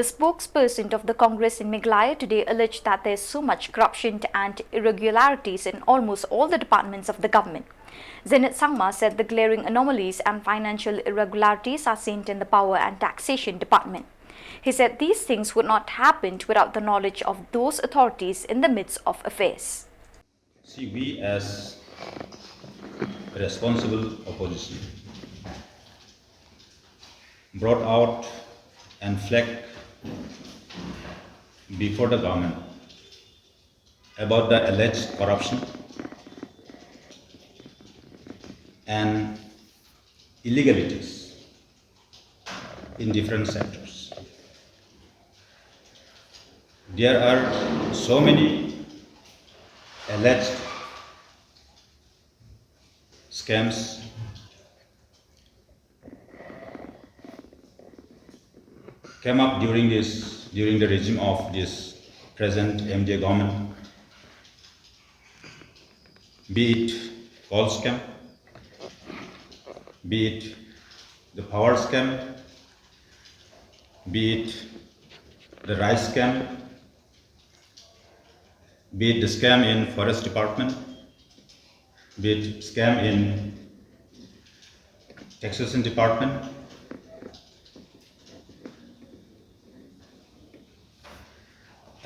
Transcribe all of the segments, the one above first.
spokesperson of the Congress in Meghalaya today alleged that there is so much corruption and irregularities in almost all the departments of the government. Zenith M Sangma said the glaring anomalies and financial irregularities are seen in the power and taxation department. He said these things would not happen without the knowledge of those authorities in the midst of affairs. See, we as responsible opposition brought out and flagged before the government about the alleged corruption and illegalities in different sectors. There are so many alleged scams came up during the regime of this present MJ government, be it coal scam, be it the power scam, be it the rice scam, be it the scam in forest department, be it scam in taxation department,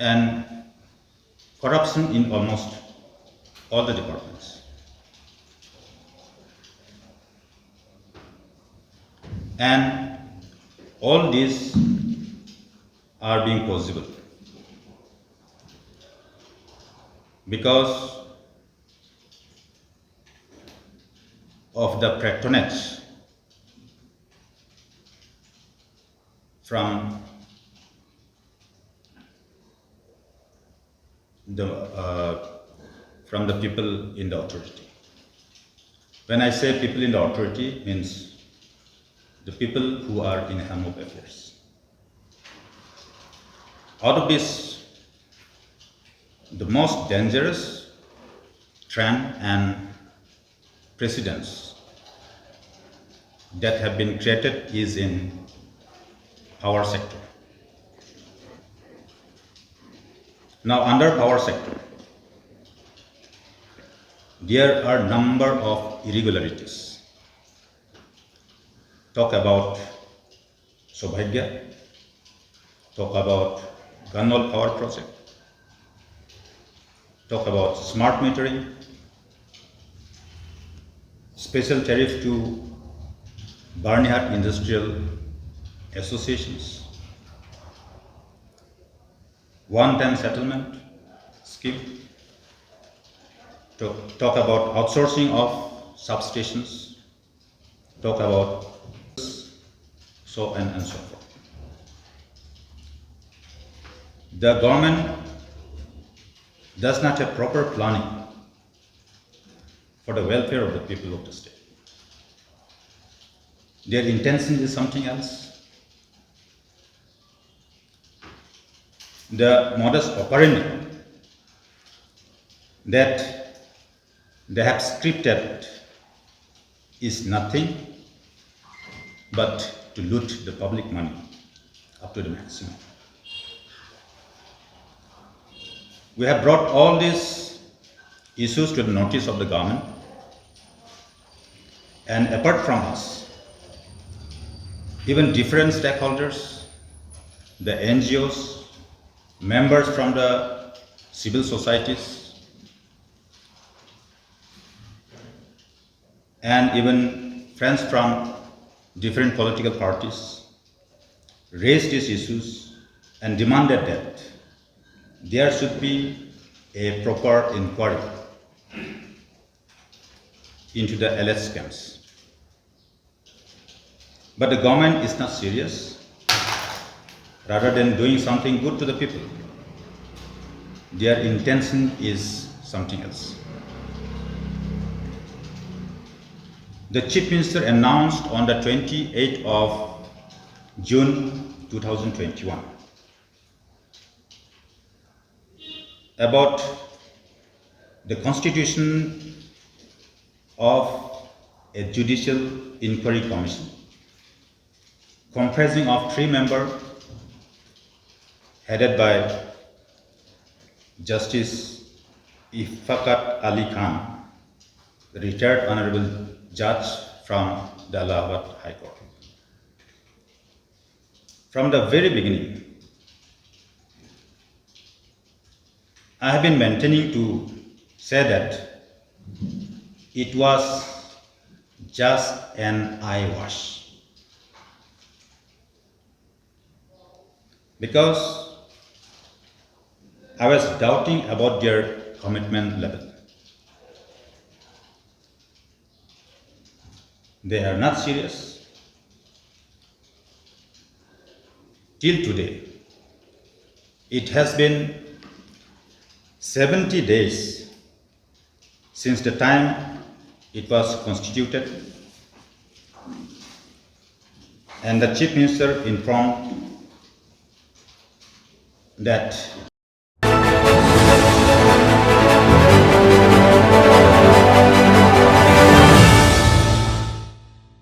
and corruption in almost all the departments. And all these are being possible because of the patronage from the people in the authority. When I say people in the authority, means the people who are in helm of affairs. Out of this, the most dangerous trend and precedents that have been created is in power sector. Now, under power sector, there are number of irregularities. Talk about Sobhagya, talk about Ganwal power project, talk about smart metering, special tariff to Barnyard Industrial Associations, one-time settlement scheme, talk about outsourcing of substations, talk about so on and so forth. The government does not have proper planning for the welfare of the people of the state. Their intention is something else. The modus operandi that they have scripted is nothing but to loot the public money up to the maximum. We have brought all these issues to the notice of the government, and apart from us, even different stakeholders, the NGOs, members from the civil societies, and even friends from different political parties raised these issues and demanded that there should be a proper inquiry into the alleged scams. But the government is not serious. Rather than doing something good to the people, their intention is something else. The Chief Minister announced on the 28th of June 2021 about the constitution of a judicial inquiry commission comprising of 3 members headed by Justice Ifakat Ali Khan, the retired Honorable Judge from the Allahabad High Court. From the very beginning, I have been maintaining to say that it was just an eyewash. Because I was doubting about their commitment level. They are not serious. Till today, it has been 70 days since the time it was constituted, and the Chief Minister informed that